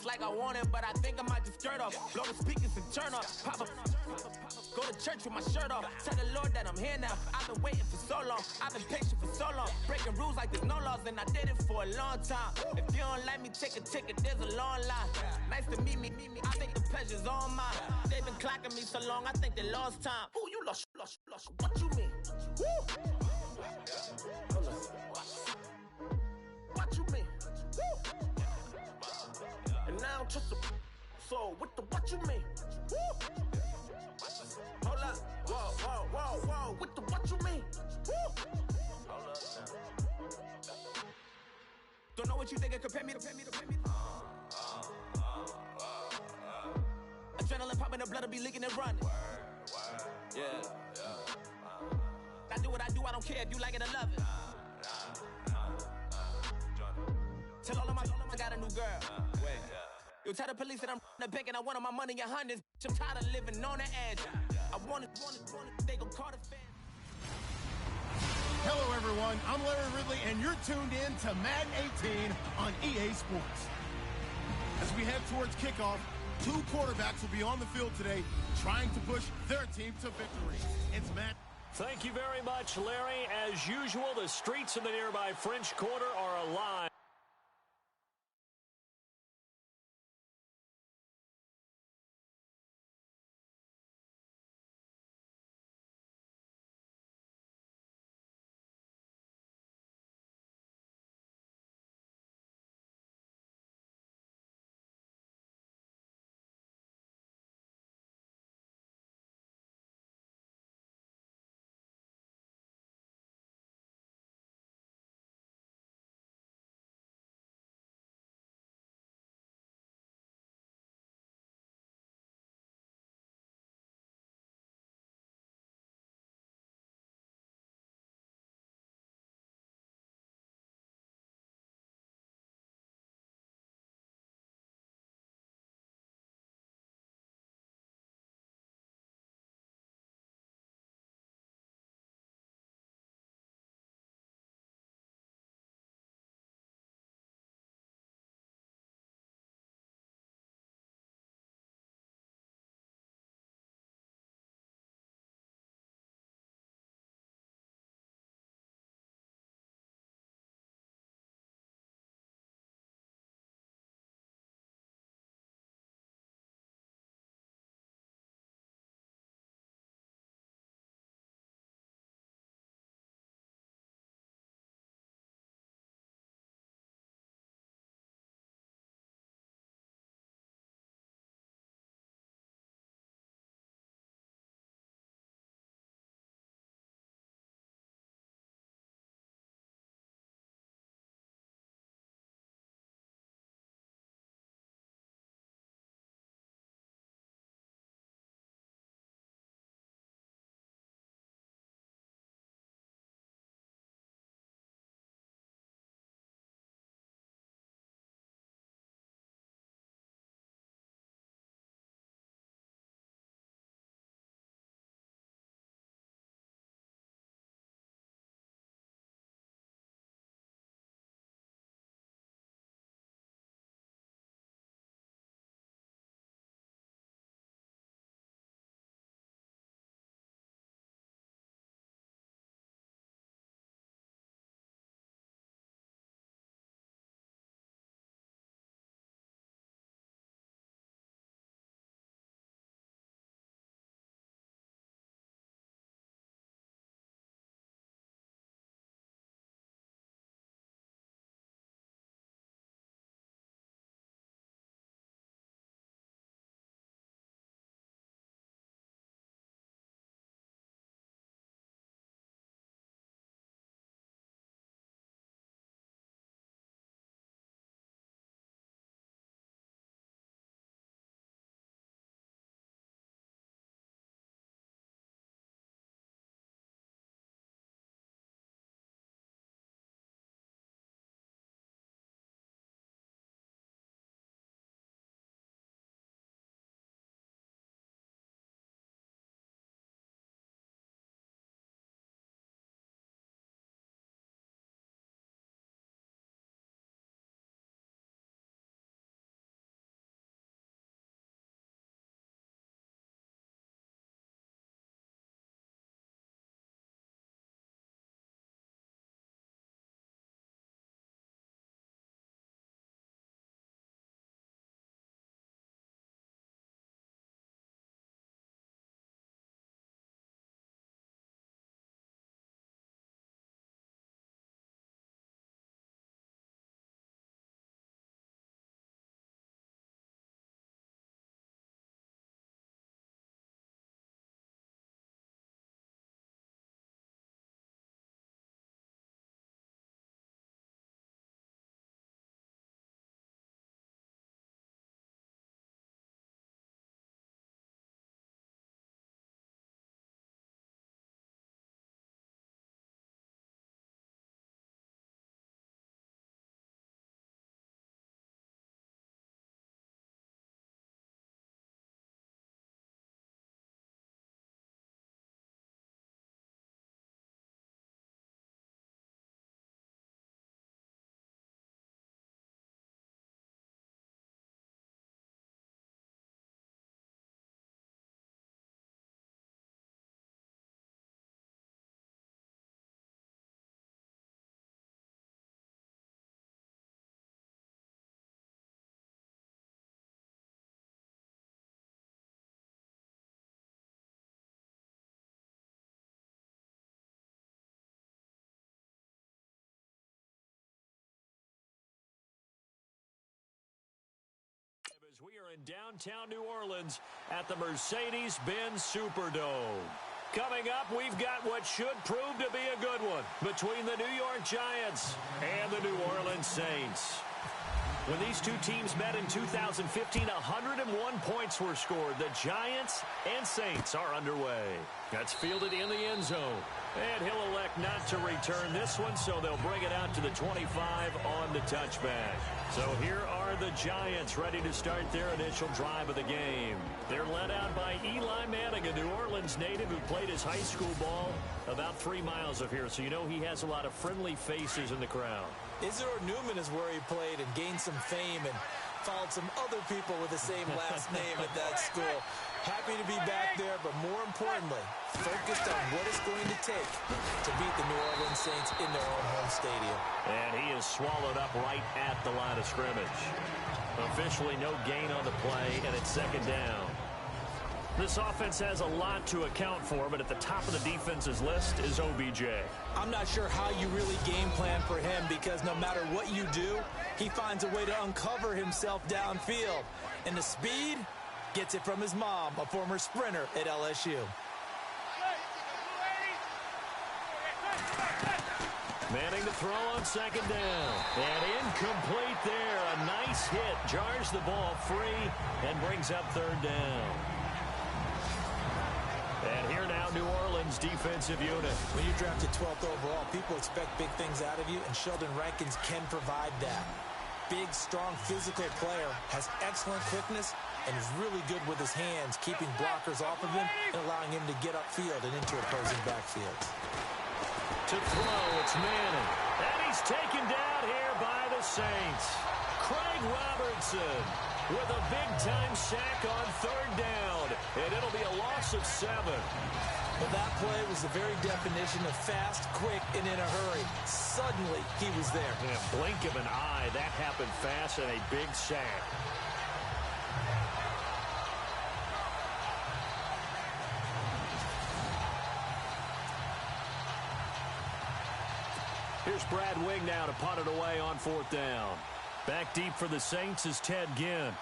like I want it, but I think I might just skirt off. Blow the speakers and turn up. Pop up. Go to church with my shirt off. Tell the Lord that I'm here now. I've been waiting for so long. I've been patient for so long. Breaking rules like there's no laws, and I did it for a long time. If you don't like me, take a ticket, there's a long line. Nice to meet me. I think the pleasure's all mine. They've been clocking me so long, I think they lost time. Ooh, you lost. What you mean? Woo! What you mean? Woo! And now I'm just a so what you mean? Woo! Hold up, whoa, what you mean? Woo! Hold up now. Don't know what you think, compare me to. Adrenaline popping, the blood will be leaking and running. Yeah. I do what I do, I don't care if you like it or love it. Tell all of my I got a new girl. Wait. You tell the police that I'm the bank and I want all my money in hundreds. I'm tired of living on the edge. I want it, they gon' call the fans. Hello everyone, I'm Larry Ridley and you're tuned in to Madden 18 on EA Sports. As we head towards kickoff, two quarterbacks will be on the field today trying to push their team to victory. It's Matt. Thank you very much, Larry. As usual, the streets in the nearby French Quarter are alive. We are in downtown New Orleans at the Mercedes-Benz Superdome. Coming up, we've got what should prove to be a good one between the New York Giants and the New Orleans Saints. When these two teams met in 2015, 101 points were scored. The Giants and Saints are underway. That's fielded in the end zone. And he'll elect not to return this one, so they'll bring it out to the 25 on the touchback. So here are the Giants ready to start their initial drive of the game. They're led out by Eli Manning, a New Orleans native who played his high school ball about 3 miles of here. So you know he has a lot of friendly faces in the crowd. Isidore Newman is where he played and gained some fame and followed some other people with the same last name at that school. Happy to be back there, but more importantly, focused on what it's going to take to beat the New Orleans Saints in their own home stadium. And he is swallowed up right at the line of scrimmage. Officially no gain on the play, and it's second down. This offense has a lot to account for, but at the top of the defense's list is OBJ. I'm not sure how you really game plan for him because no matter what you do, he finds a way to uncover himself downfield. And the speed gets it from his mom, a former sprinter at LSU. Manning to throw on second down. And incomplete there. A nice hit. Jars the ball free and brings up third down. And here now, New Orleans defensive unit. When you're drafted 12th overall, people expect big things out of you, and Sheldon Rankins can provide that. Big, strong, physical player, has excellent quickness, and is really good with his hands, keeping blockers off of him and allowing him to get upfield and into opposing backfields. To throw, it's Manning. And he's taken down here by the Saints. Craig Robertson with a big-time sack on third down. And it'll be a loss of 7. Well, that play was the very definition of fast, quick, and in a hurry. Suddenly, he was there. In a blink of an eye, that happened fast and a big sack. Here's Brad Wing now to punt it away on fourth down. Back deep for the Saints is Ted Ginn.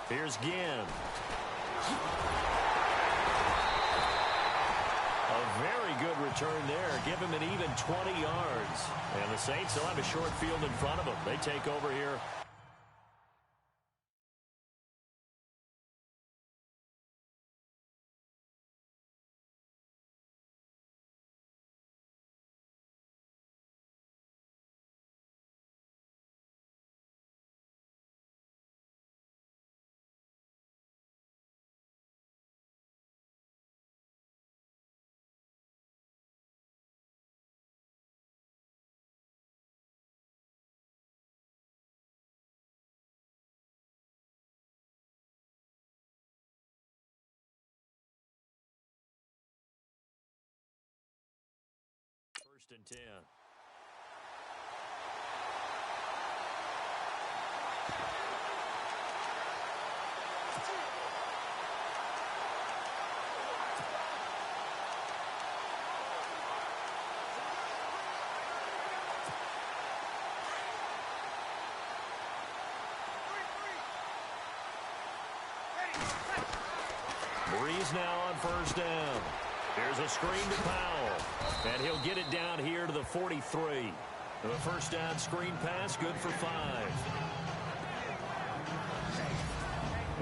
Here's Ginn. A very good return there. Give him an even 20 yards. And the Saints will have a short field in front of them. They take over here. First and 10. Breeze now on first down. Here's a screen to Powell. And he'll get it down here to the 43. The first down screen pass, good for 5.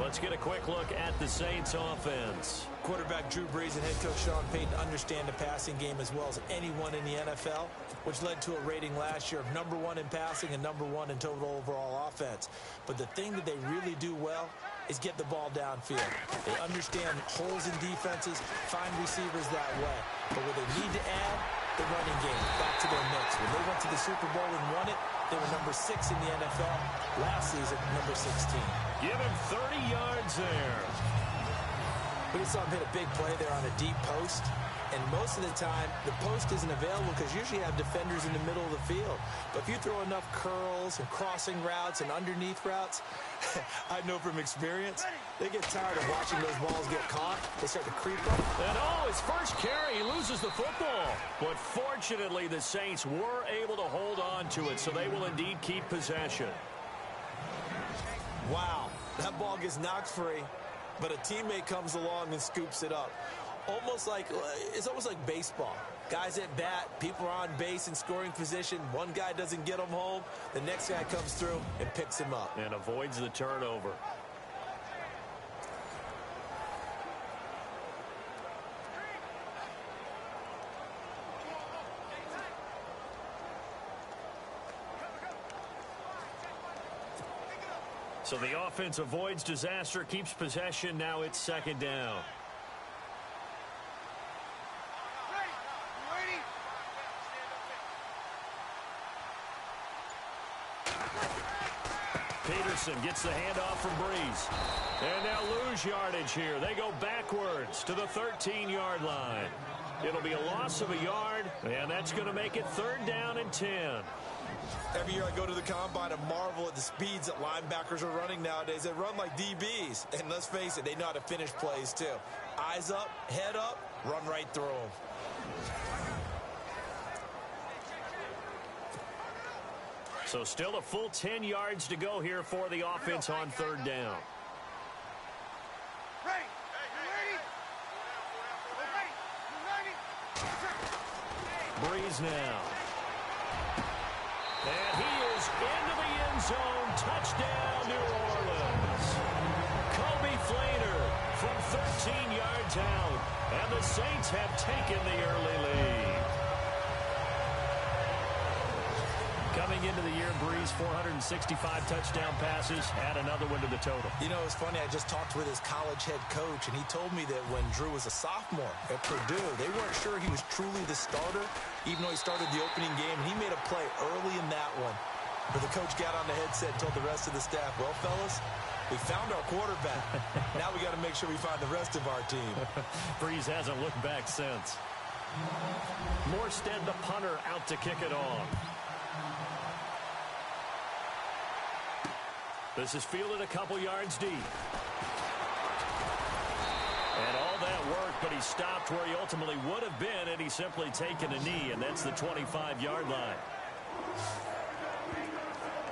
Let's get a quick look at the Saints offense. Quarterback Drew Brees and head coach Sean Payton understand the passing game as well as anyone in the NFL, which led to a rating last year of #1 in passing and #1 in total overall offense. But the thing that they really do well is get the ball downfield. They understand holes in defenses, find receivers that way. But what they need to add, the running game, back to their mix. When they went to the Super Bowl and won it, they were #6 in the NFL. Last season, #16. Give him 30 yards there. We just saw him hit a big play there on a deep post. And most of the time, the post isn't available because usually you have defenders in the middle of the field. But if you throw enough curls and crossing routes and underneath routes, I know from experience, they get tired of watching those balls get caught. They start to creep up. And his first carry, he loses the football. But fortunately, the Saints were able to hold on to it, so they will indeed keep possession. Wow, that ball gets knocked free, but a teammate comes along and scoops it up. It's almost like baseball. Guys at bat, people are on base in scoring position. One guy doesn't get him home. The next guy comes through and picks him up. And avoids the turnover. So the offense avoids disaster, keeps possession. Now it's second down. Peterson gets the handoff from Breeze. And now lose yardage here. They go backwards to the 13-yard line. It'll be a loss of a yard, and that's going to make it third down and 10. Every year I go to the combine and marvel at the speeds that linebackers are running nowadays. They run like DBs. And let's face it, they know how to finish plays too. Eyes up, head up, run right through them. So still a full 10 yards to go here for the offense on third down. Breeze now. And he is into the end zone. Touchdown, New Orleans. Kobe Flainer from 13 yards out. And the Saints have taken the early lead. Coming into the year, Breeze, 465 touchdown passes, add another one to the total. You know, it's funny, I just talked with his college head coach, and he told me that when Drew was a sophomore at Purdue, they weren't sure he was truly the starter, even though he started the opening game, and he made a play early in that one. But the coach got on the headset and told the rest of the staff, well, fellas, we found our quarterback. Now we got to make sure we find the rest of our team. Breeze hasn't looked back since. Morstead, the punter, out to kick it off. This is fielded a couple yards deep. And all that work, but he stopped where he ultimately would have been had he simply taken a knee, and that's the 25-yard line.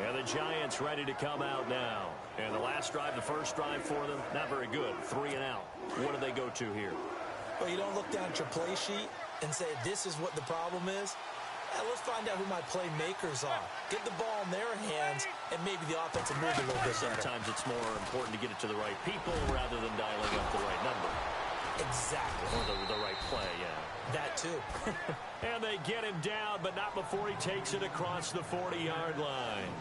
And the Giants ready to come out now. And the last drive, the first drive for them, not very good. 3 and out. What do they go to here? Well, you don't look down at your play sheet and say, this is what the problem is. Let's find out who my playmakers are. Get the ball in their hands, and maybe the offense will move a little bit better. Sometimes it's more important to get it to the right people rather than dialing up the right number. Exactly. Or the right play, yeah. That too. And they get him down, but not before he takes it across the 40-yard line.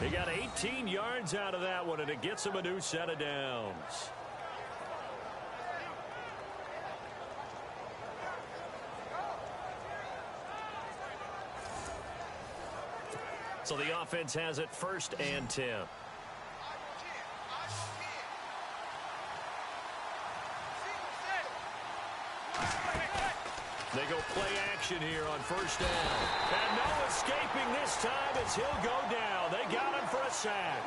He got 18 yards out of that one, and it gets him a new set of downs. So the offense has it first and 10. They go play action here on first down. And no escaping this time as he'll go down. They got him for a sack.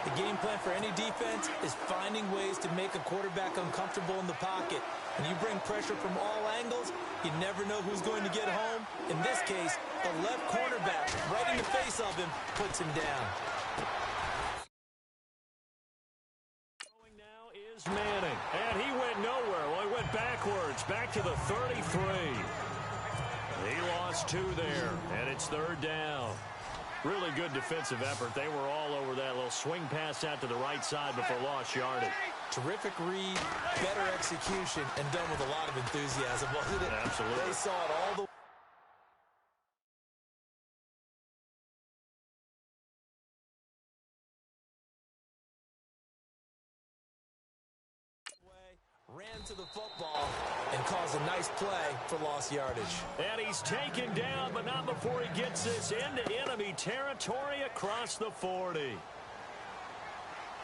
The game plan for any defense is finding ways to make a quarterback uncomfortable in the pocket. When you bring pressure from all angles, you never know who's going to get home. In this case, the left cornerback, right in the face of him, puts him down. Going now is Manning, and he went nowhere. Well, he went backwards, back to the 33. He lost 2 there, and it's third down. Really good defensive effort. They were all over that little swing pass out to the right side before lost yardage. Terrific read, better execution, and done with a lot of enthusiasm, wasn't it? Absolutely. They saw it all the way. Ran to the football and caused a nice play for lost yardage. And he's taken down, but not before he gets this into enemy territory across the 40.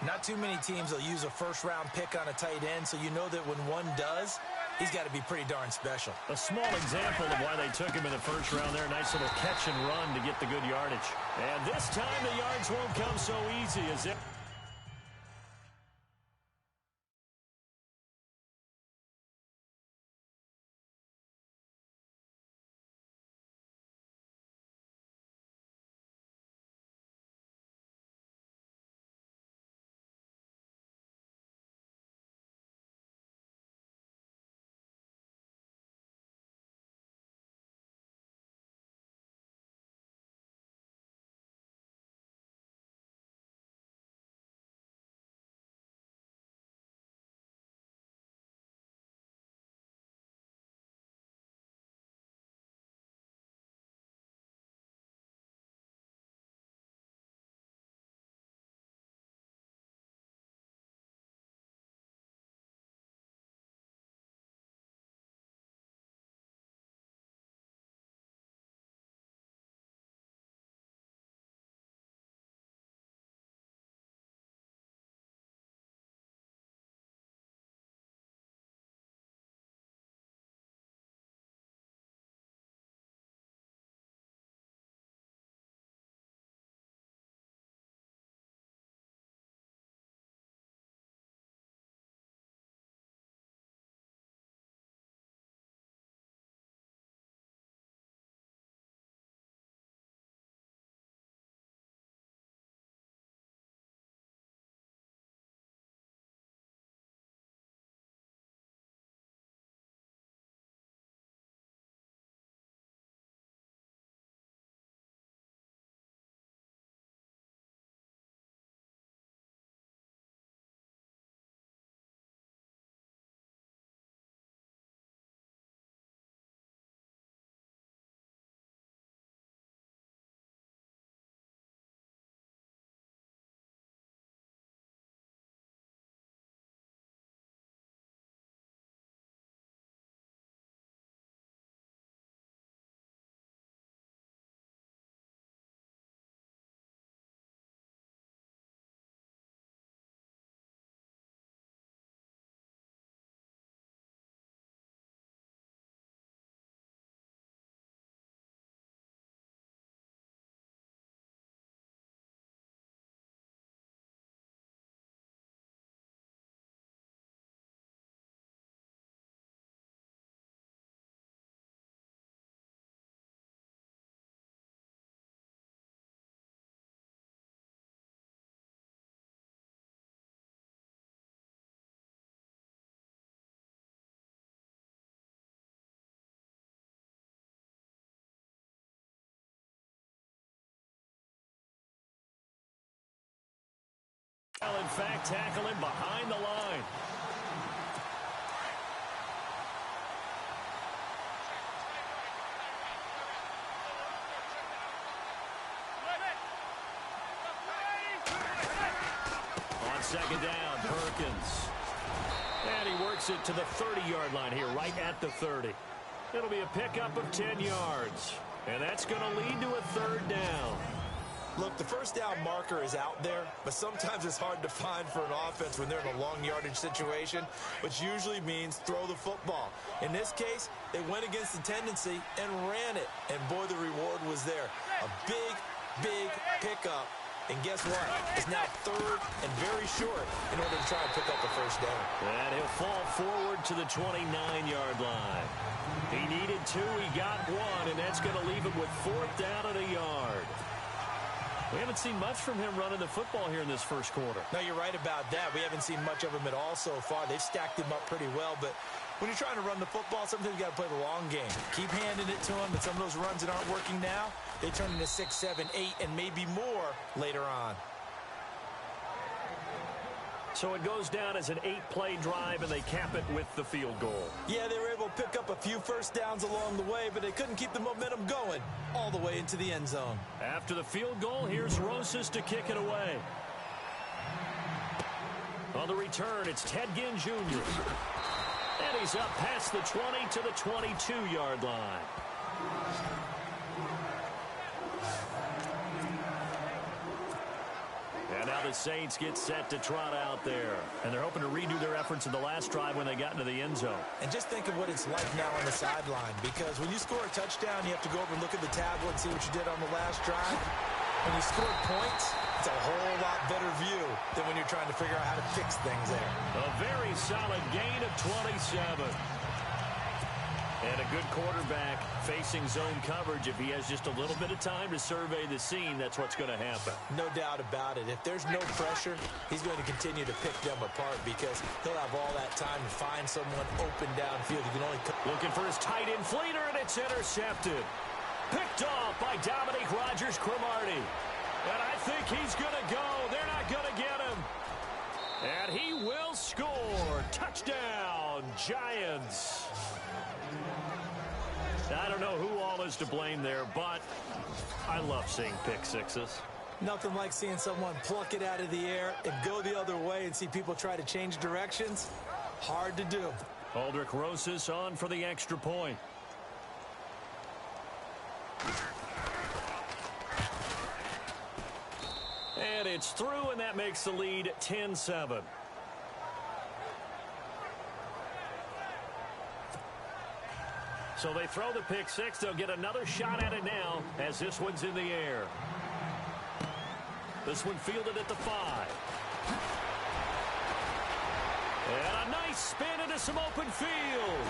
Not too many teams will use a first-round pick on a tight end, so you know that when one does, he's got to be pretty darn special. A small example of why they took him in the first round there. Nice little catch and run to get the good yardage. And this time the yards won't come so easy as it. In fact, tackle him behind the line. On second down, Perkins. And he works it to the 30-yard line here, right at the 30. It'll be a pickup of 10 yards. And that's going to lead to a third down. Look, the first down marker is out there, but sometimes it's hard to find for an offense when they're in a long yardage situation, which usually means throw the football. In this case, they went against the tendency and ran it, and boy, the reward was there. A big, big pickup, and guess what? It's now third and very short in order to try and pick up the first down. And he'll fall forward to the 29-yard line. He needed two, he got one, and that's going to leave him with fourth down and a yard. We haven't seen much from him running the football here in this first quarter. No, you're right about that. We haven't seen much of him at all so far. They've stacked him up pretty well, but when you're trying to run the football, sometimes you got to play the long game. Keep handing it to him, and some of those runs that aren't working now, they turn into 6, 7, 8, and maybe more later on. So it goes down as an 8-play drive, and they cap it with the field goal. Yeah, they were able to pick up a few first downs along the way, but they couldn't keep the momentum going all the way into the end zone. After the field goal, here's Rosas to kick it away. On the return, it's Ted Ginn Jr. And he's up past the 20 to the 22-yard line. And now the Saints get set to trot out there. And they're hoping to redo their efforts in the last drive when they got into the end zone. And just think of what it's like now on the sideline, because when you score a touchdown, you have to go over and look at the tablet and see what you did on the last drive. When you score points, it's a whole lot better view than when you're trying to figure out how to fix things there. A very solid gain of 27. And a good quarterback facing zone coverage. If he has just a little bit of time to survey the scene, that's what's going to happen. No doubt about it. If there's no pressure, he's going to continue to pick them apart because he'll have all that time to find someone open downfield. He can only looking for his tight end fleeter, and it's intercepted. Picked off by Dominique Rodgers-Cromartie. And I think he's going to go. They're not going to get him. And he will score. Touchdown, Giants. I don't know who all is to blame there, but I love seeing pick sixes. Nothing like seeing someone pluck it out of the air and go the other way and see people try to change directions. Hard to do. Aldrich Rosas on for the extra point. And it's through, and that makes the lead 10-7. So they throw the pick six. They'll get another shot at it now as this one's in the air. This one fielded at the 5. And a nice spin into some open field.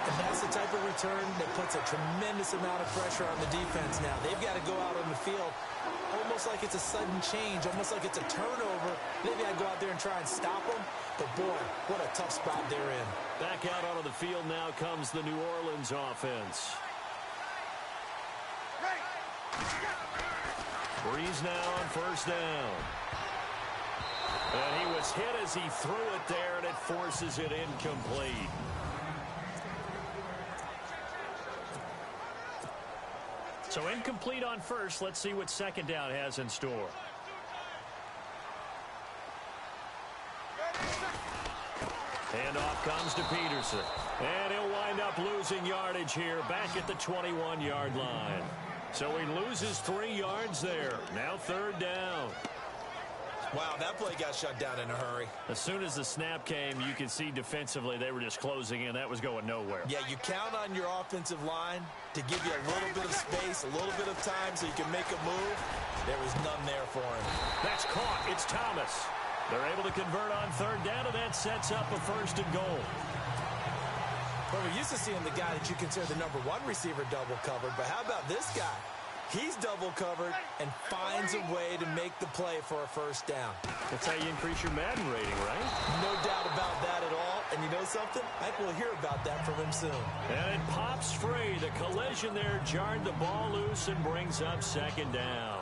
And that's the type of return that puts a tremendous amount of pressure on the defense now. They've got to go out on the field almost like it's a sudden change, almost like it's a turnover. Maybe I go out there and try and stop them, but boy, what a tough spot they're in. Back out onto the field now comes the New Orleans offense. Breeze now on first down. And he was hit as he threw it there, and it forces it incomplete. So incomplete on first. Let's see what second down has in store. And off comes to Peterson. And he'll wind up losing yardage here back at the 21-yard line. So he loses 3 yards there. Now third down. Wow, that play got shut down in a hurry. As soon as the snap came, you could see defensively they were just closing in. That was going nowhere. Yeah, you count on your offensive line to give you a little bit of space, a little bit of time so you can make a move. There was none there for him. That's caught. It's Thomas. They're able to convert on third down, and that sets up a first and goal. Well, we're used to seeing the guy that you consider the #1 receiver double covered, but how about this guy? He's double covered and finds a way to make the play for a first down. That's how you increase your Madden rating, right? No doubt about that at all. And you know something? I think we'll hear about that from him soon. And it pops free. The collision there jarred the ball loose and brings up second down.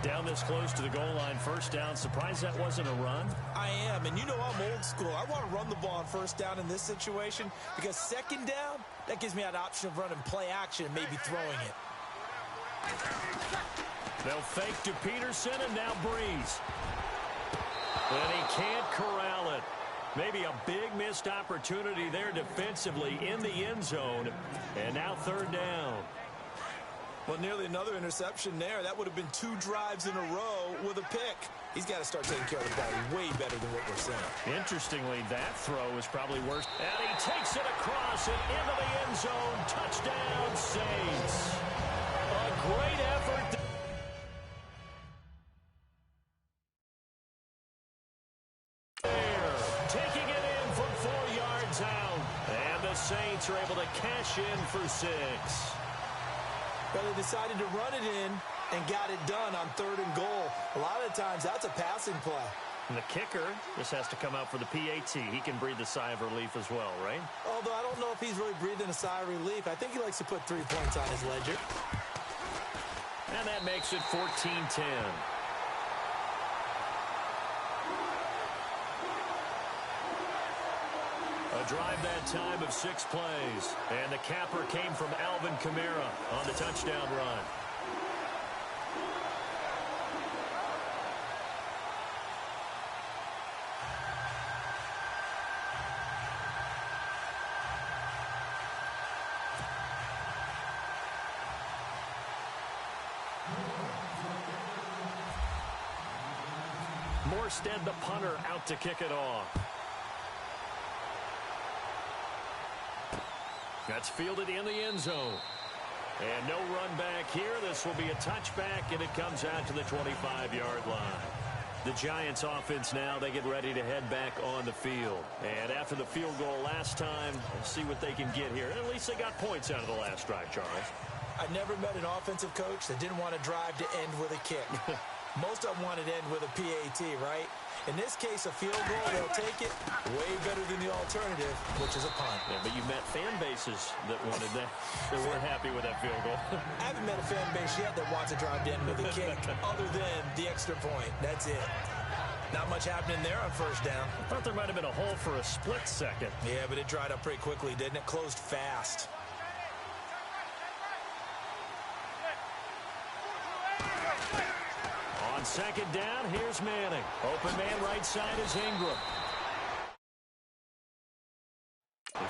Down this close to the goal line, first down. Surprised that wasn't a run? I am, and you know I'm old school. I want to run the ball on first down in this situation because second down, that gives me that option of running play action and maybe throwing it. They'll fake to Peterson, and now Breeze. And he can't corral it. Maybe a big missed opportunity there defensively in the end zone. And now third down. Well, nearly another interception there. That would have been 2 drives in a row with a pick. He's got to start taking care of the ball way better than what we're seeing. Interestingly, that throw is probably worse. And he takes it across and into the end zone. Touchdown, Saints. A great effort. Taking it in from 4 yards out. And the Saints are able to cash in for 6. But they decided to run it in and got it done on third and goal. A lot of times, that's a passing play. And the kicker just has to come out for the PAT. He can breathe a sigh of relief as well, right? Although I don't know if he's really breathing a sigh of relief. I think he likes to put 3 points on his ledger. And that makes it 14-10. A drive that time of 6 plays. And the capper came from Alvin Kamara on the touchdown run. Morstead, the punter, out to kick it off. That's fielded in the end zone. And no run back here. This will be a touchback, and it comes out to the 25-yard line. The Giants offense now, they get ready to head back on the field. And after the field goal last time, let's see what they can get here. At least they got points out of the last drive, Charles. I never met an offensive coach that didn't want to drive to end with a kick. Most of them wanted to end with a PAT, right? In this case, a field goal, they'll take it way better than the alternative, which is a punt. Yeah, but you've met fan bases that wanted that. They weren't happy with that field goal. I haven't met a fan base yet that wants to drive to end with a kick other than the extra point. That's it. Not much happening there on first down. I thought there might have been a hole for a split second. Yeah, but it dried up pretty quickly, didn't it? Closed fast. On second down, here's Manning. Open man right side is Ingram.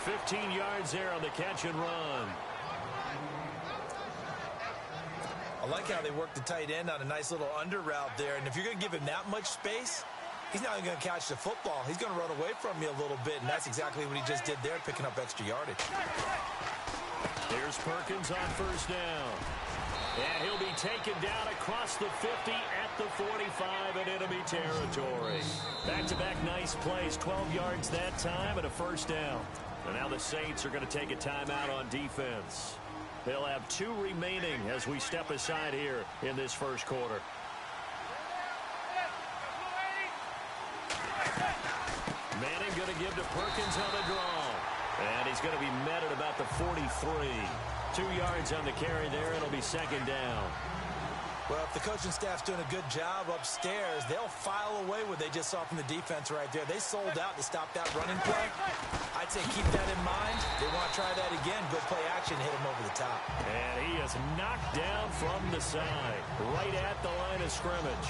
15 yards there on the catch and run. I like how they work the tight end on a nice little under route there. And if you're going to give him that much space, he's not even going to catch the football. He's going to run away from you a little bit, and that's exactly what he just did there, picking up extra yardage. Here's Perkins on first down. And he'll be taken down across the 50 at the 45 in enemy territory. Back-to-back nice plays, 12 yards that time and a first down. And now the Saints are going to take a timeout on defense. They'll have 2 remaining as we step aside here in this first quarter. Manning going to give to Perkins on the draw. And he's going to be met at about the 43. 2 yards on the carry there. It'll be second down. Well, if the coaching staff's doing a good job upstairs, they'll file away what they just saw from the defense right there. They sold out to stop that running play. I'd say keep that in mind. They want to try that again. Go play action, hit him over the top. And he is knocked down from the side, right at the line of scrimmage.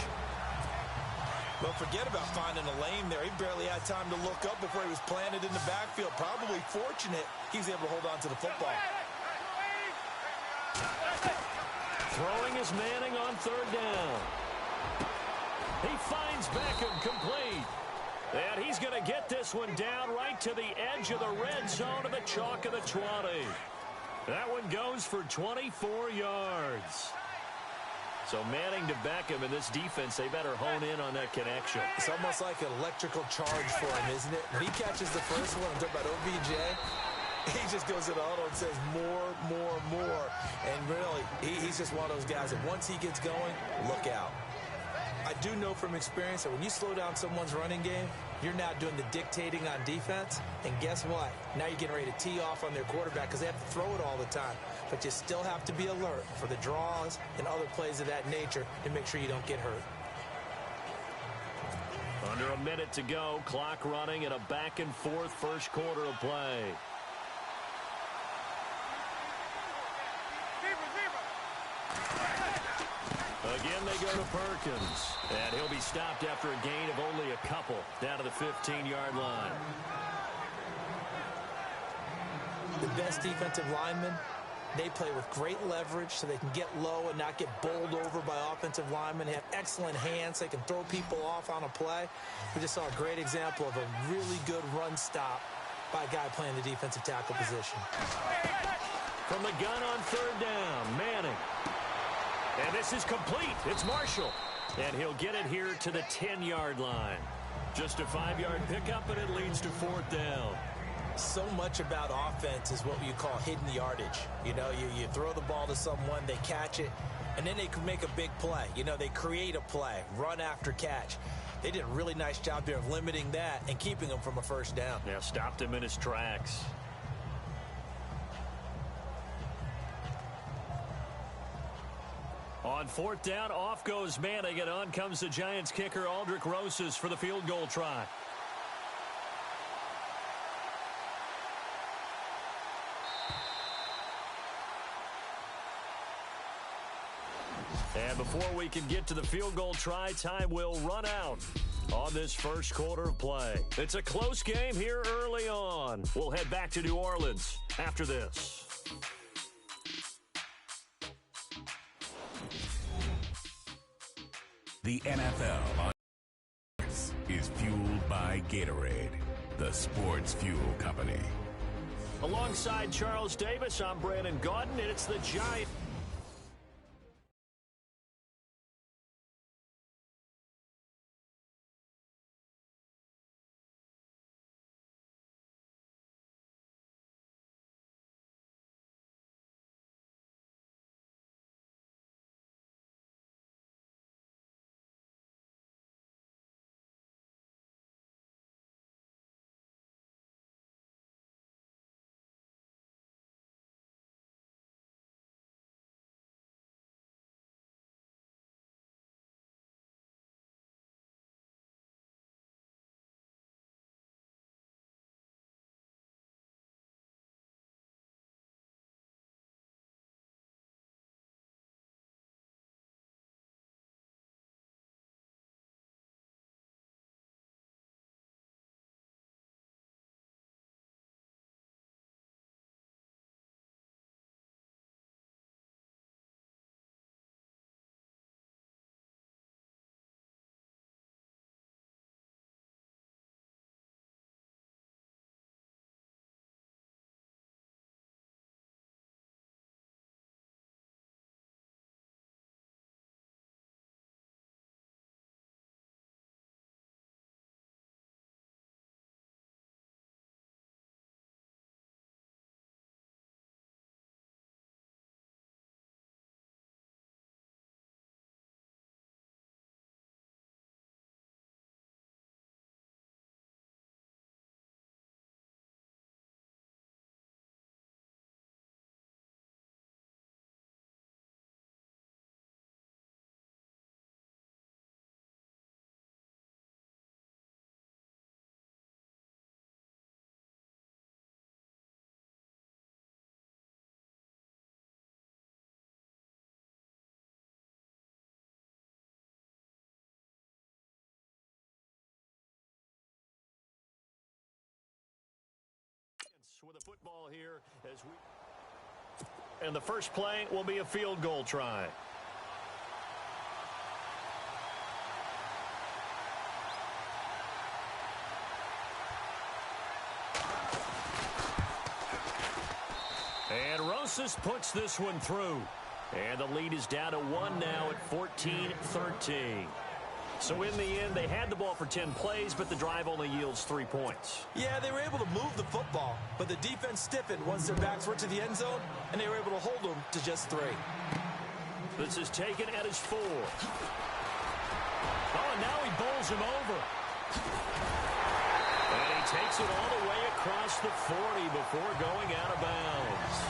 But forget about finding a lane there. He barely had time to look up before he was planted in the backfield. Probably fortunate he was able to hold on to the football. Throwing is Manning on third down. He finds Beckham complete. And he's going to get this one down right to the edge of the red zone of the chalk of the 20. That one goes for 24 yards. So Manning to Beckham in this defense, they better hone in on that connection. It's almost like an electrical charge for him, isn't it? When he catches the first one, I'm talking about OBJ, he just goes to the huddle and says more, more, more. And really, he's just one of those guys that once he gets going, look out. I do know from experience that when you slow down someone's running game, you're now doing the dictating on defense. And guess what? Now you're getting ready to tee off on their quarterback because they have to throw it all the time. But you still have to be alert for the draws and other plays of that nature to make sure you don't get hurt. Under a minute to go, clock running in a back-and-forth first quarter of play. Again, they go to Perkins. And he'll be stopped after a gain of only a couple down to the 15-yard line. The best defensive linemen, they play with great leverage so they can get low and not get bowled over by offensive linemen. They have excellent hands. They can throw people off on a play. We just saw a great example of a really good run stop by a guy playing the defensive tackle position. From the gun on third down, Manning. And this is complete. It's Marshall. And he'll get it here to the 10-yard line. Just a 5-yard pickup, and it leads to fourth down. So much about offense is what you call hidden yardage. You know, you throw the ball to someone, they catch it, and then they can make a big play. You know, they create a play, run after catch. They did a really nice job there of limiting that and keeping him from a first down. Yeah, stopped him in his tracks. On fourth down, off goes Manning, and on comes the Giants kicker, Aldrick Rosas, for the field goal try. And before we can get to the field goal try, time will run out on this first quarter of play. It's a close game here early on. We'll head back to New Orleans after this. The NFL on is fueled by Gatorade, the sports fuel company. Alongside Charles Davis, I'm Brandon Gaudin, and it's the Giants. With the football here as we, and the first play will be a field goal try. And Rosas puts this one through. And the lead is down to 1 now at 14-13. So in the end, they had the ball for 10 plays, but the drive only yields 3 points. Yeah, they were able to move the football, but the defense stiffened once their backs were to the end zone, and they were able to hold them to just 3. This is taken at his 4. Oh, and now he bowls him over. And he takes it all the way across the 40 before going out of bounds.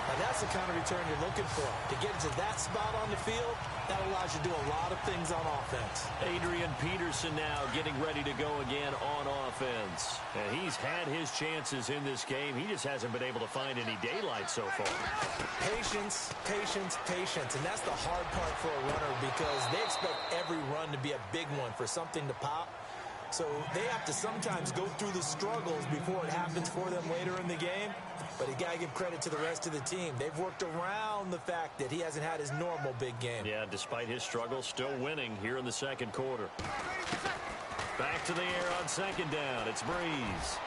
Now that's the kind of return you're looking for. To get to that spot on the field, that allows you to do a lot of things on offense. Adrian Peterson now getting ready to go again on offense. And he's had his chances in this game. He just hasn't been able to find any daylight so far. Patience, patience, patience. And that's the hard part for a runner because they expect every run to be a big one for something to pop. So they have to sometimes go through the struggles before it happens for them later in the game. But you got to give credit to the rest of the team. They've worked around the fact that he hasn't had his normal big game. Yeah, despite his struggles, still winning here in the second quarter. Back to the air on second down. It's Breeze.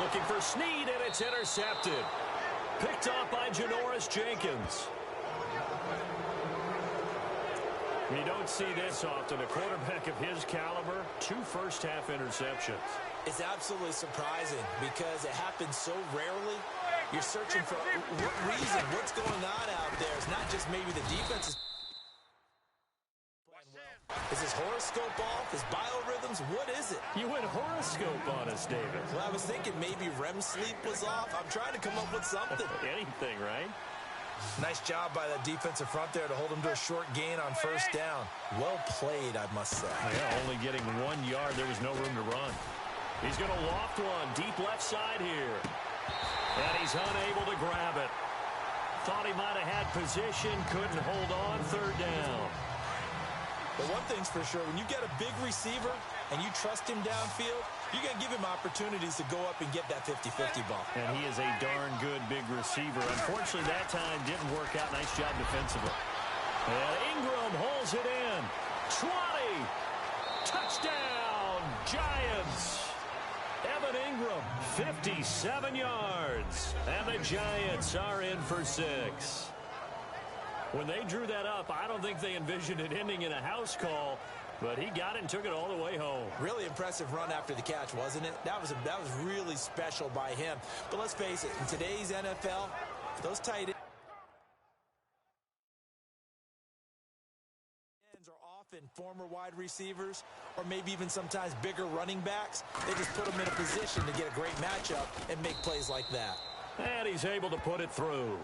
Looking for Snead, and it's intercepted. Picked off by Janoris Jenkins. You don't see this often. A quarterback of his caliber, 2 first-half interceptions. It's absolutely surprising because it happens so rarely. You're searching for what reason, what's going on out there. It's not just maybe the defense is playing well. Is his horoscope off? His biorhythms? What is it? You went horoscope on us, David. Well, I was thinking maybe REM sleep was off. I'm trying to come up with something. Anything, right? Nice job by that defensive front there to hold him to a short gain on first down. Well played, I must say. Yeah, only getting 1 yard. There was no room to run. He's going to loft one deep left side here. And he's unable to grab it. Thought he might have had position, couldn't hold on, third down. But one thing's for sure, when you get a big receiver and you trust him downfield, you're going to give him opportunities to go up and get that 50-50 ball. And he is a darn good big receiver. Unfortunately, that time didn't work out. Nice job defensively. And Ingram holds it in. 20. Touchdown, Giants. Evan Ingram, 57 yards. And the Giants are in for 6. When they drew that up, I don't think they envisioned it ending in a house call, but he got it and took it all the way home. Really impressive run after the catch, wasn't it? That was really special by him. But let's face it, in today's NFL, those tight ends are often former wide receivers or maybe even sometimes bigger running backs. They just put them in a position to get a great matchup and make plays like that. And he's able to put it through.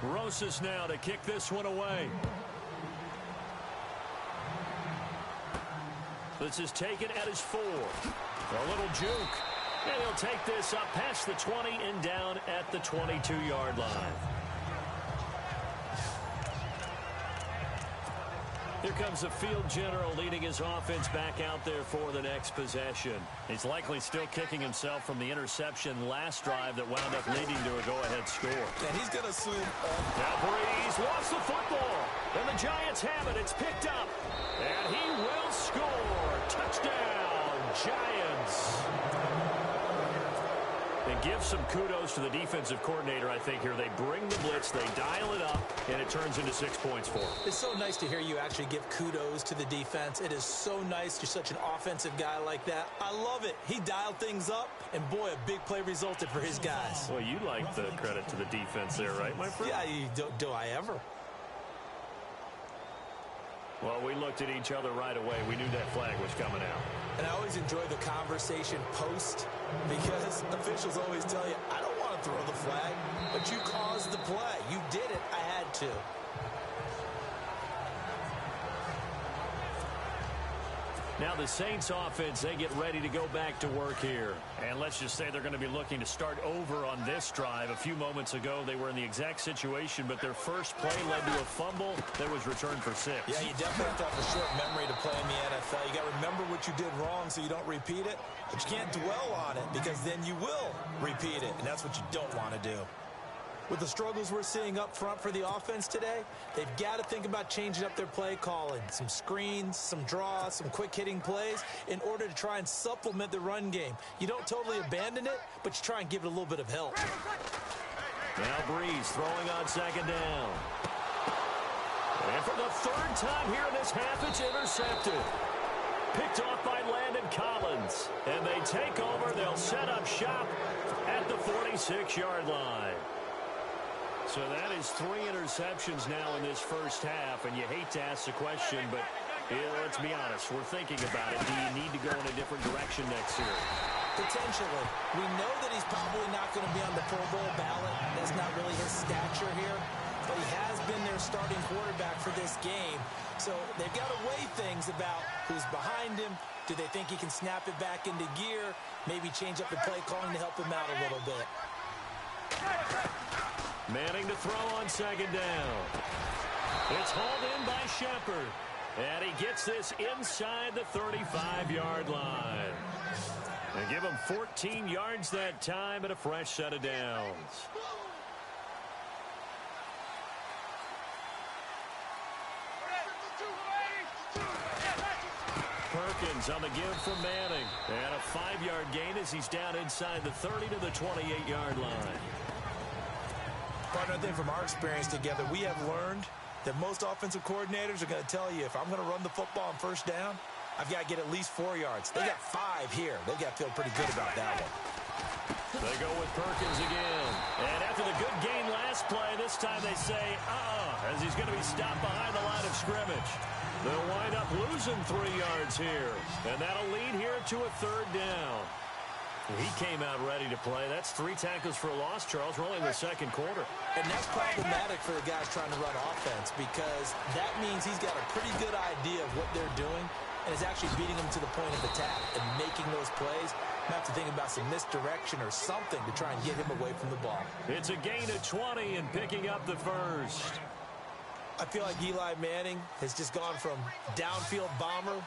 Rosas now to kick this one away. This is taken at his 4. A little juke. And he'll take this up past the 20 and down at the 22-yard line. Here comes the field general leading his offense back out there for the next possession. He's likely still kicking himself from the interception last drive that wound up leading to a go-ahead score. And he's going to assume... Now Breeze wants the football. And the Giants have it. It's picked up. And he will score. Touchdown, Giants. And give some kudos to the defensive coordinator, I think, here. They bring the blitz, they dial it up, and it turns into 6 points for them. It's so nice to hear you actually give kudos to the defense. It is so nice. You're such an offensive guy like that. I love it. He dialed things up, and boy, a big play resulted for his guys. Well, you like the credit to the defense there, right, my friend? Yeah, do I ever? Well, we looked at each other right away. We knew that flag was coming out. And I always enjoy the conversation post because officials always tell you, I don't want to throw the flag, but you caused the play. You did it. I had to. Now the Saints offense, they get ready to go back to work here. And let's just say they're going to be looking to start over on this drive. A few moments ago, they were in the exact situation, but their first play led to a fumble that was returned for 6. Yeah, you definitely have to have a short memory to play in the NFL. You got to remember what you did wrong so you don't repeat it, but you can't dwell on it because then you will repeat it, and that's what you don't want to do. With the struggles we're seeing up front for the offense today, they've got to think about changing up their play calling. Some screens, some draws, some quick-hitting plays in order to try and supplement the run game. You don't totally abandon it, but you try and give it a little bit of help. Now Breeze throwing on second down. And for the 3rd time here in this half, it's intercepted. Picked off by Landon Collins. And they take over. They'll set up shop at the 46-yard line. So that is 3 interceptions now in this first half, and you hate to ask the question, but let's be honest, we're thinking about it. Do you need to go in a different direction next year? Potentially. We know that he's probably not going to be on the Pro Bowl ballot. That's not really his stature here, but he has been their starting quarterback for this game. So they've got to weigh things about who's behind him. Do they think he can snap it back into gear? Maybe change up the play calling to help him out a little bit. Manning to throw on second down. It's hauled in by Shepard. And he gets this inside the 35-yard line. And give him 14 yards that time and a fresh set of downs. Perkins on the give from Manning. And a 5-yard gain as he's down inside the 30 to the 28-yard line. Partner, I think from our experience together, we have learned that most offensive coordinators are going to tell you, if I'm going to run the football on first down, I've got to get at least 4 yards. They got 5 here. They've got to feel pretty good about that one. They go with Perkins again. And after the good gain last play, this time they say, as he's going to be stopped behind the line of scrimmage. They'll wind up losing 3 yards here. And that'll lead here to a 3rd down. He came out ready to play. That's 3 tackles for a loss, Charles. We're only in the second quarter. And that's problematic for the guys trying to run offense because that means he's got a pretty good idea of what they're doing and is actually beating them to the point of attack and making those plays. You have to think about some misdirection or something to try and get him away from the ball. It's a gain of 20 and picking up the first. I feel like Eli Manning has just gone from downfield bomber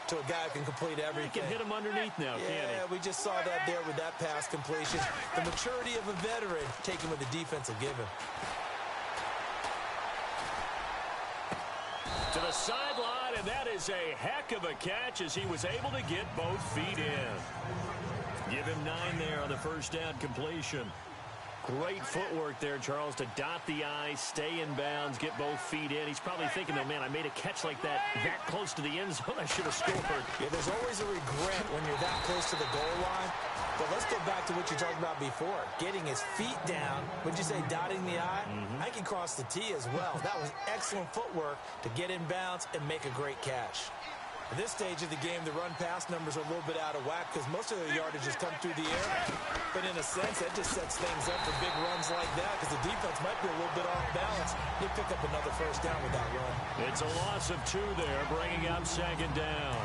to a guy who can complete everything. He can hit him underneath now, can't he? Yeah, we just saw that there with that pass completion. The maturity of a veteran taken with the defense will give him. To the sideline, and that is a heck of a catch as he was able to get both feet in. Give him 9 there on the first down completion. Great footwork there, Charles, to dot the I, stay in bounds, get both feet in. He's probably thinking, oh, man, I made a catch like that close to the end zone. I should have scored. Yeah, there's always a regret when you're that close to the goal line. But let's go back to what you talked about before. Getting his feet down. Would you say dotting the I? I can cross the T as well. That was excellent footwork to get in bounds and make a great catch. At this stage of the game, the run-pass numbers are a little bit out of whack because most of their yardage has come through the air. But in a sense, that just sets things up for big runs like that because the defense might be a little bit off balance. They pick up another first down with that run. It's a loss of 2 there, bringing up 2nd down.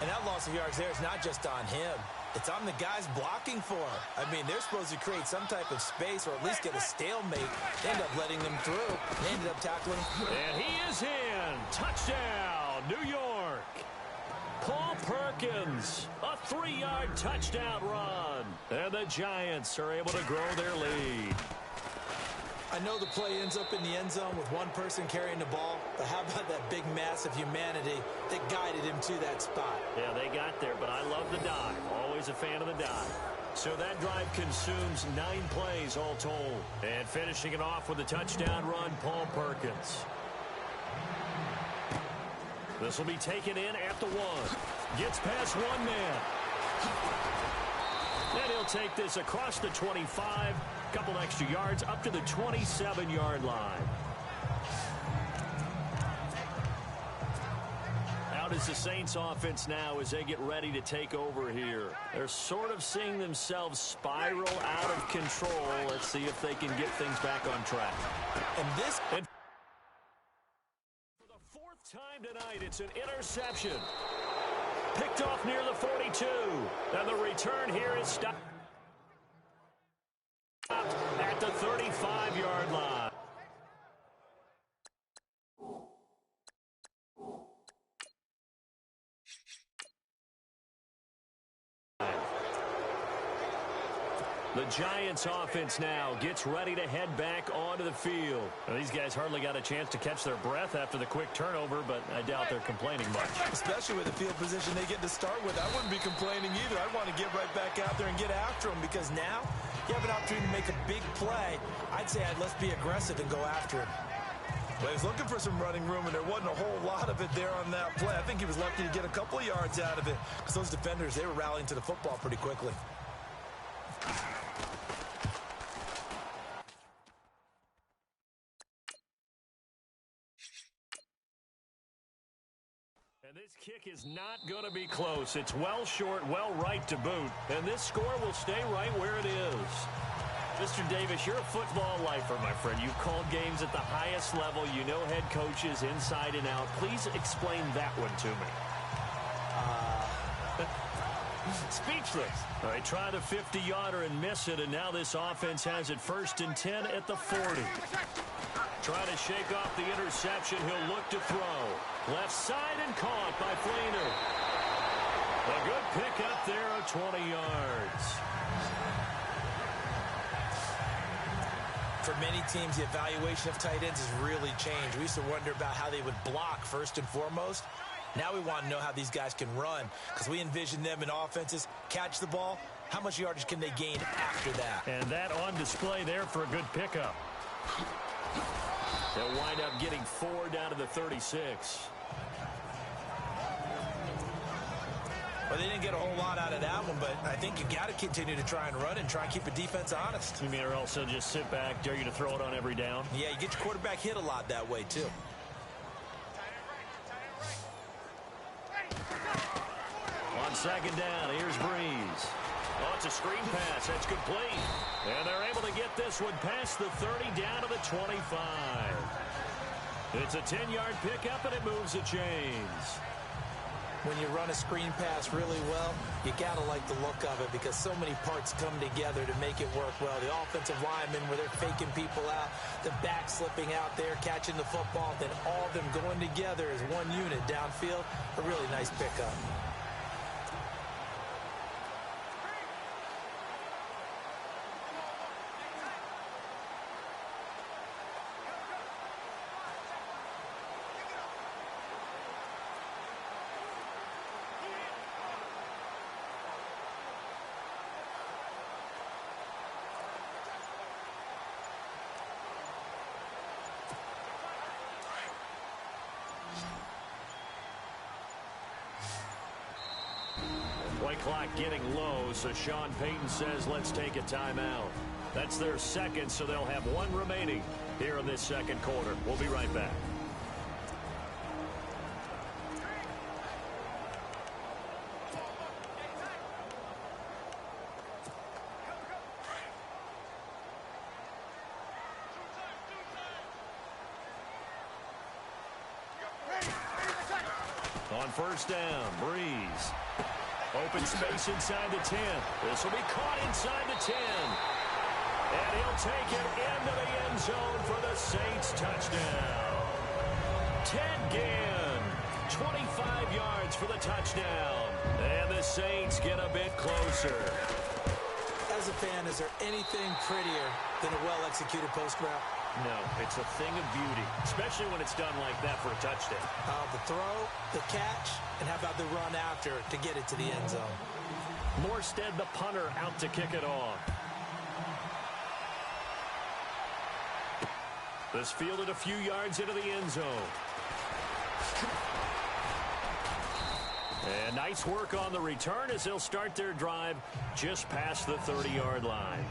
And that loss of yards there is not just on him. It's on the guys blocking for him. I mean, they're supposed to create some type of space or at least get a stalemate. They end up letting them through. They ended up tackling him. And he is in. Touchdown, New York. Paul Perkins, a 3-yard touchdown run. And the Giants are able to grow their lead. I know the play ends up in the end zone with one person carrying the ball, but how about that big mass of humanity that guided him to that spot? Yeah, they got there, but I love the dive. Always a fan of the dive. So that drive consumes 9 plays all told. And finishing it off with a touchdown run, Paul Perkins. This will be taken in at the 1. Gets past 1 man. And he'll take this across the 25. Couple extra yards up to the 27-yard line. Out is the Saints offense now as they get ready to take over here. They're sort of seeing themselves spiral out of control. Let's see if they can get things back on track. And for the 4th time tonight, it's an interception. Picked off near the 42. And the return here is stopped at the 35-yard line. The Giants offense now gets ready to head back onto the field. Well, these guys hardly got a chance to catch their breath after the quick turnover, but I doubt they're complaining much. Especially with the field position they get to start with. I wouldn't be complaining either. I'd want to get right back out there and get after them because now you have an opportunity to make a big play. I'd say let's be aggressive and go after him. Well, he was looking for some running room, and there wasn't a whole lot of it there on that play. I think he was lucky to get a couple of yards out of it because those defenders, they were rallying to the football pretty quickly. And this kick is not going to be close. It's well short, well right to boot. And this score will stay right where it is. Mr. Davis, you're a football lifer, my friend. You've called games at the highest level. You know head coaches inside and out. Please explain that one to me. Speechless. All right, try the 50-yarder and miss it, and now this offense has it 1st and 10 at the 40. Try to shake off the interception. He'll look to throw. Left side and caught by Fleener. A good pickup there of 20 yards. For many teams, the evaluation of tight ends has really changed. We used to wonder about how they would block first and foremost. Now we want to know how these guys can run because we envision them in offenses, catch the ball. How much yardage can they gain after that? And that on display there for a good pickup. They'll wind up getting 4 down to the 36. Well, they didn't get a whole lot out of that one, but I think you got to continue to try and run and try and keep a defense honest. You mean or else they'll just sit back, dare you to throw it on every down? Yeah, you get your quarterback hit a lot that way, too. On 2nd down, here's Breeze. Oh, it's a screen pass. That's complete. And they're able to get this one past the 30 down to the 25. It's a 10-yard pickup, and it moves the chains. when you run a screen pass really well, you got to like the look of it because so many parts come together to make it work well. The offensive linemen where they're faking people out, the back slipping out there, catching the football, then all of them going together as one unit downfield. A really nice pickup. Play clock getting low, so Sean Payton says let's take a timeout. That's their second, so they'll have one remaining here in this second quarter. We'll be right back. On first down, Breeze. Open space inside the 10. This will be caught inside the 10. And he'll take it into the end zone for the Saints touchdown. Ted Ginn, 25 yards for the touchdown. And the Saints get a bit closer. As a fan, is there anything prettier than a well-executed post route? No, it's a thing of beauty, especially when it's done like that for a touchdown. The throw, the catch, and how about the run after to get it to the end zone? Morstead, the punter, out to kick it off. This fielded a few yards into the end zone. And nice work on the return as they'll start their drive just past the 30-yard line.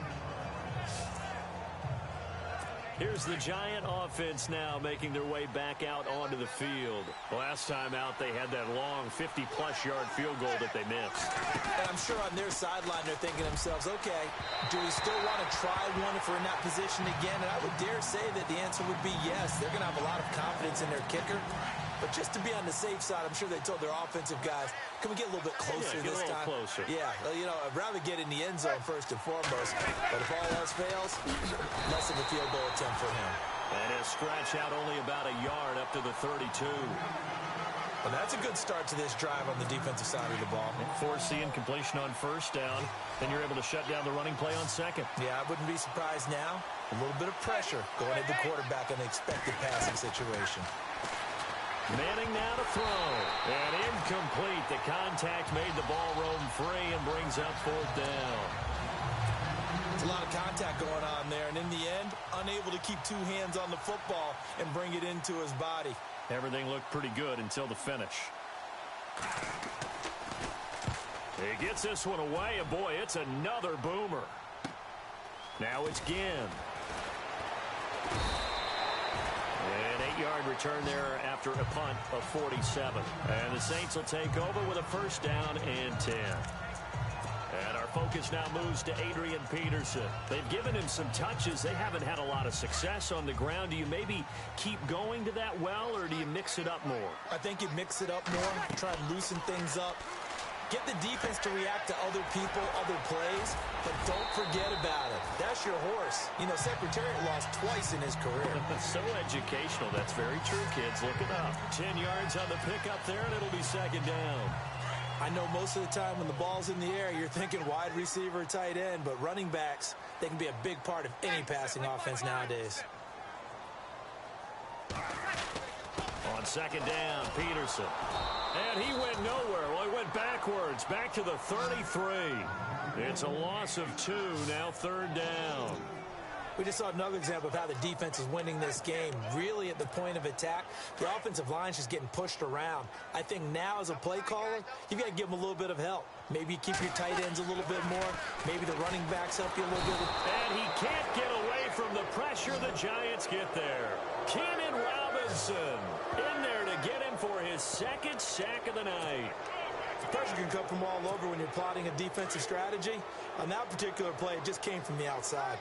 Here's the Giant offense now making their way back out onto the field. Last time out, they had that long 50-plus yard field goal that they missed. And I'm sure on their sideline, they're thinking to themselves, okay, do we still want to try one if we're in that position again? And I would dare say that the answer would be yes. They're going to have a lot of confidence in their kicker. But just to be on the safe side, I'm sure they told their offensive guys, can we get a little bit closer this time? Closer. Yeah, well, you know, I'd rather get in the end zone first and foremost. But if all else fails, less of a field goal attempt for him. And he'll stretch out only about a yard up to the 32. Well, that's a good start to this drive on the defensive side of the ball. Force the incompletion on first down. Then you're able to shut down the running play on second. Yeah, I wouldn't be surprised now. A little bit of pressure going at the quarterback in the expected passing situation. Manning now to throw. And incomplete. The contact made the ball roam free and brings up fourth down. There's a lot of contact going on there. And in the end, unable to keep two hands on the football and bring it into his body. Everything looked pretty good until the finish. He gets this one away. And boy, it's another boomer. Now it's Ginn. An 8-yard return there after a punt of 47. And the Saints will take over with a first down and 10. And our focus now moves to Adrian Peterson. They've given him some touches. They haven't had a lot of success on the ground. Do you maybe keep going to that well, or do you mix it up more? I think you mix it up more, try and loosen things up. Get the defense to react to other people, other plays, but don't forget about it. That's your horse. You know, Secretariat lost twice in his career. So educational. That's very true, kids. Look it up. 10 yards on the pickup there, and it'll be second down. I know most of the time when the ball's in the air, you're thinking wide receiver, tight end, but running backs, they can be a big part of any passing offense nowadays. On second down, Peterson. And he went nowhere. Well, he went backwards, back to the 33. It's a loss of 2, now third down. We just saw another example of how the defense is winning this game. Really at the point of attack, the offensive line is just getting pushed around. I think now as a play caller, you've got to give them a little bit of help. Maybe you keep your tight ends a little bit more. Maybe the running backs help you a little bit. And he can't get away from the pressure. The Giants get there. Keenan Robinson in there to get him for his second sack of the night. Pressure can come from all over when you're plotting a defensive strategy. On that particular play, it just came from the outside.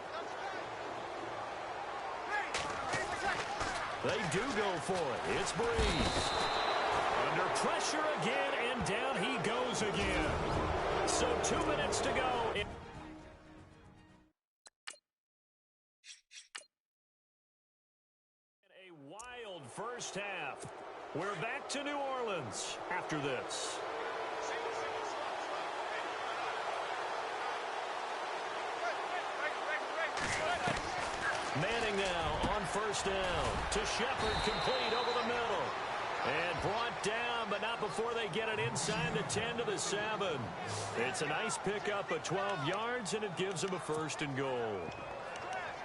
They do go for it. It's Breeze. Under pressure again, and And down he goes again. So 2 minutes to go. A wild first half. We're back to New Orleans after this. Manning now on first down to Shepard, complete over the middle. And brought down, but not before they get it inside the 10 to the 7. It's a nice pickup of 12 yards, and it gives them a first and goal.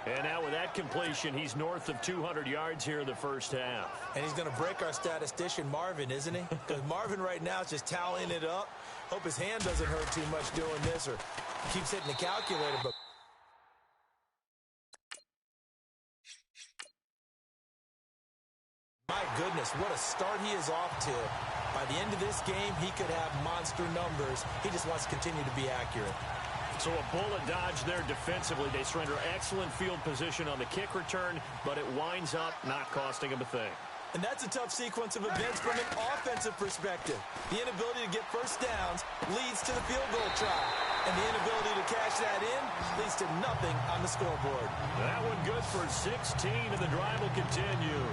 And now with that completion, he's north of 200 yards here in the first half. And he's going to break our statistician, Marvin, isn't he? Because Marvin right now is just tallying it up. Hope his hand doesn't hurt too much doing this or keeps hitting the calculator, but my goodness, what a start he is off to. By the end of this game, he could have monster numbers. He just wants to continue to be accurate. So a bullet dodge there defensively. They surrender excellent field position on the kick return, but it winds up not costing him a thing. And that's a tough sequence of events from an offensive perspective. The inability to get first downs leads to the field goal try. And the inability to cash that in leads to nothing on the scoreboard. That one good for 16, and the drive will continue.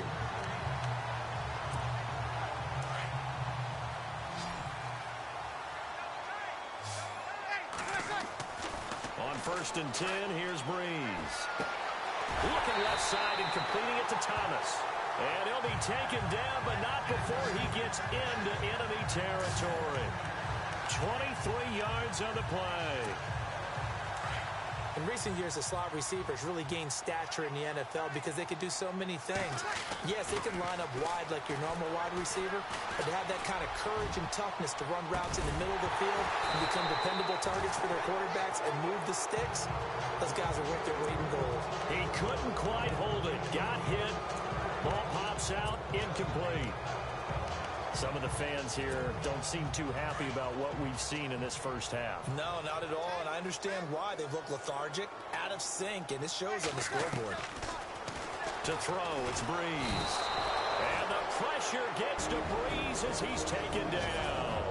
On first and 10, here's Breeze. Looking left side and completing it to Thomas. And he'll be taken down, but not before he gets into enemy territory. 23 yards on the play. In recent years, the slot receivers really gained stature in the NFL because they could do so many things. Yes, they can line up wide like your normal wide receiver, but to have that kind of courage and toughness to run routes in the middle of the field and become dependable targets for their quarterbacks and move the sticks, those guys are worth their weight in gold. He couldn't quite hold it. Got hit. Ball pops out. Incomplete. Some of the fans here don't seem too happy about what we've seen in this first half. No, not at all, and I understand why. They've looked lethargic, out of sync, and it shows on the scoreboard. To throw, it's Breeze. And the pressure gets to Breeze as he's taken down.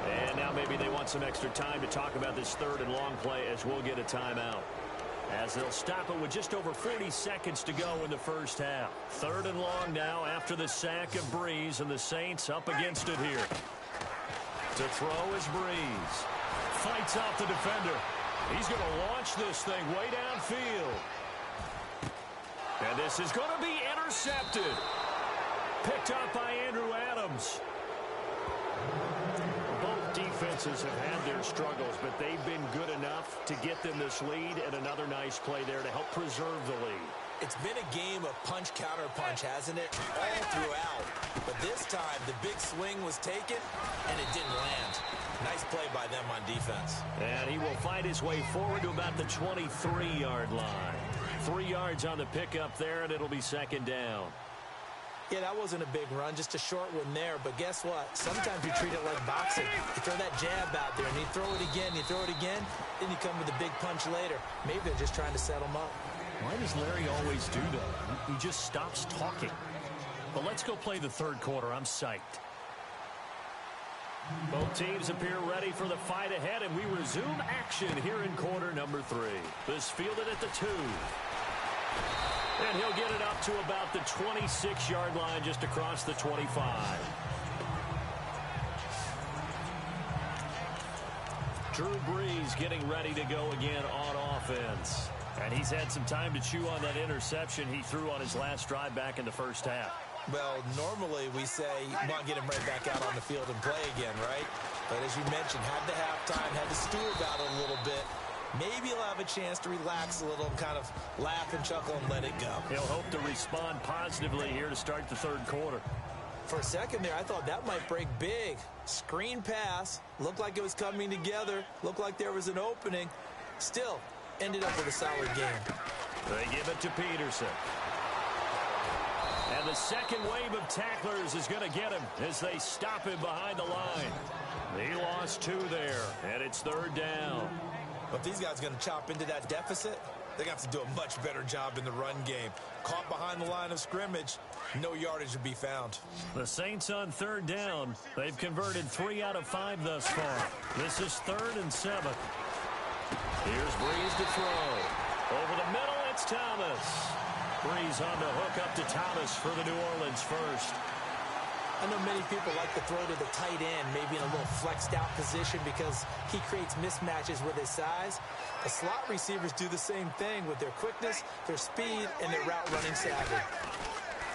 And now maybe they want some extra time to talk about this third and long play as we'll get a timeout. As they'll stop it with just over 40 seconds to go in the first half. Third and long now after the sack of Breeze, and the Saints up against it here. To throw is Breeze. Fights off the defender. He's going to launch this thing way downfield. And this is going to be intercepted. Picked up by Andrew Adams. Both defenses have had their struggles, but they've been good enough to get them this lead, and another nice play there to help preserve the lead. It's been a game of punch-counter-punch, hasn't it? All throughout. But this time, the big swing was taken, and it didn't land. Nice play by them on defense. And he will find his way forward to about the 23-yard line. 3 yards on the pickup there, and it'll be second down. Yeah, that wasn't a big run, just a short one there. But guess what? Sometimes you treat it like boxing. You throw that jab out there, and you throw it again, then you come with a big punch later. Maybe they're just trying to set them up. Why does Larry always do that? He just stops talking. But let's go play the third quarter. I'm psyched. Both teams appear ready for the fight ahead, and we resume action here in quarter number 3. This fielded at the 2. And he'll get it up to about the 26-yard line, just across the 25. Drew Brees getting ready to go again on offense. And he's had some time to chew on that interception he threw on his last drive back in the first half. Well, normally we say you want to get him right back out on the field and play again, right? But as you mentioned, had the halftime, had to stew about it a little bit. Maybe he'll have a chance to relax a little and kind of laugh and chuckle and let it go. He'll hope to respond positively here to start the third quarter. For a second there, I thought that might break big. Screen pass. Looked like it was coming together. Looked like there was an opening. Still, ended up with a solid game. They give it to Peterson. And the second wave of tacklers is going to get him as they stop him behind the line. He lost 2 there, and it's third down. But these guys are going to chop into that deficit. They're going to have to do a much better job in the run game. Caught behind the line of scrimmage, no yardage to be found. The Saints on third down. They've converted 3 out of 5 thus far. This is 3rd and 7. Here's Breeze to throw. Over the middle, it's Thomas. Breeze on the hook up to Thomas for the New Orleans first. I know many people like to throw to the tight end, maybe in a little flexed out position because he creates mismatches with his size. The slot receivers do the same thing with their quickness, their speed, and their route running savvy.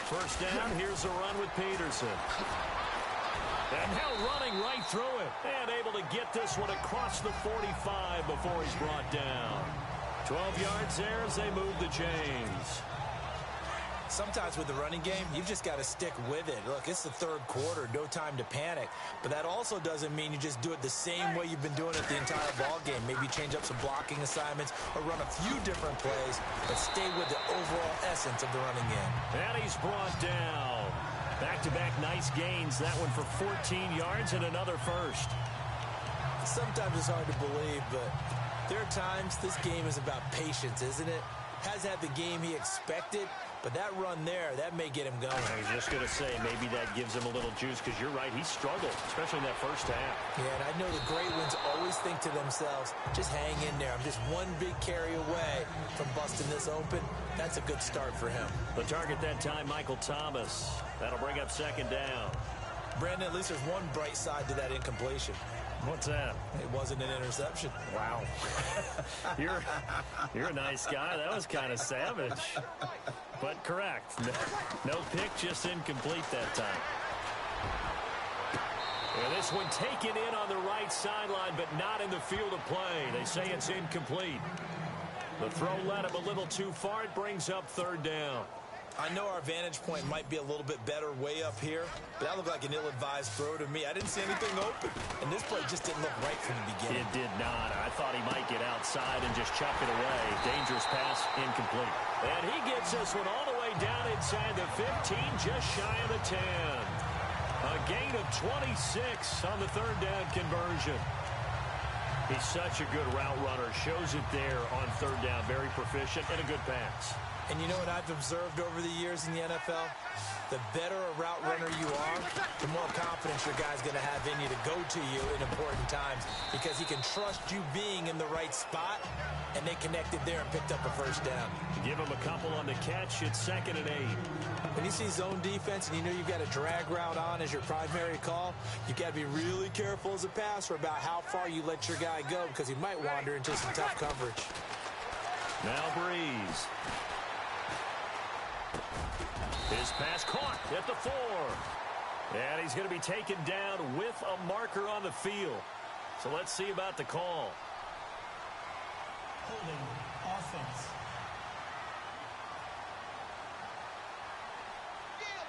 First down, here's a run with Peterson. And now running right through it. And able to get this one across the 45 before he's brought down. 12 yards there as they move the chains. Sometimes with the running game, you've just got to stick with it. Look, it's the 3rd quarter, no time to panic. But that also doesn't mean you just do it the same way you've been doing it the entire ball game. Maybe change up some blocking assignments or run a few different plays, but stay with the overall essence of the running game. And he's brought down. Back-to-back nice gains. That one for 14 yards and another first. Sometimes it's hard to believe, but there are times this game is about patience, isn't it? Hasn't had the game he expected, but that run there, that may get him going. I was just going to say, maybe that gives him a little juice, because you're right, he struggled, especially in that first half. Yeah, and I know the great ones always think to themselves, just hang in there. I'm just one big carry away from busting this open. That's a good start for him. The target that time, Michael Thomas. That'll bring up 2nd down. Brandon, at least there's one bright side to that incompletion. What's that? It wasn't an interception. Wow. You're a nice guy. That was kind of savage. But correct. No pick, just incomplete that time. And this one taken in on the right sideline, but not in the field of play. They say it's incomplete. The throw led him a little too far. It brings up 3rd down. I know our vantage point might be a little bit better way up here, but that looked like an ill-advised throw to me. I didn't see anything open, and this play just didn't look right from the beginning. It did not. I thought he might get outside and just chuck it away. Dangerous pass, incomplete. And he gets this one all the way down inside the 15, just shy of the 10. A gain of 26 on the 3rd down conversion. He's such a good route runner. Shows it there on 3rd down. Very proficient and a good pass. And you know what I've observed over the years in the NFL? The better a route runner you are, the more confidence your guy's going to have in you to go to you in important times because he can trust you being in the right spot, and they connected there and picked up a first down. Give him a couple on the catch. It's 2nd and 8. When you see zone defense and you know you've got a drag route on as your primary call, you've got to be really careful as a passer about how far you let your guy go because he might wander into some tough coverage. Now Breeze. His pass caught at the 4. And he's going to be taken down with a marker on the field. So let's see about the call. Holding offense.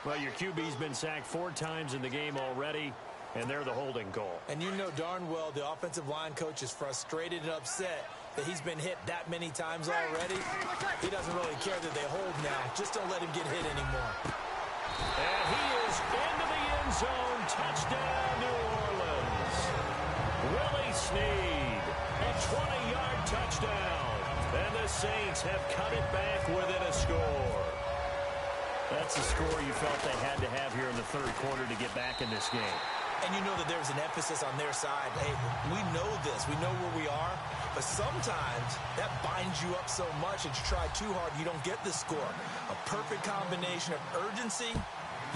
Well, your QB's been sacked 4 times in the game already, and they're the holding call. And you know darn well the offensive line coach is frustrated and upset that he's been hit that many times already. He doesn't really care that they hold now. Just don't let him get hit anymore. And he is into the end zone. Touchdown, New Orleans. Willie Snead, a 20-yard touchdown. And the Saints have cut it back within a score. That's the score you felt they had to have here in the 3rd quarter to get back in this game. And you know that there's an emphasis on their side. Hey, we know this. We know where we are. But sometimes that binds you up so much that you try too hard, you don't get the score. A perfect combination of urgency,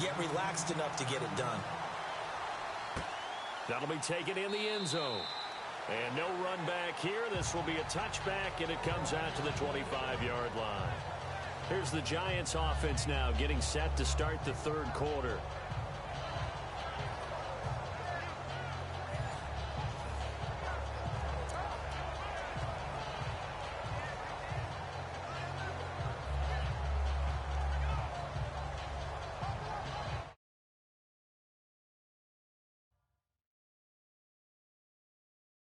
yet relaxed enough to get it done. That'll be taken in the end zone. And no run back here. This will be a touchback, and it comes out to the 25-yard line. Here's the Giants offense now getting set to start the 3rd quarter.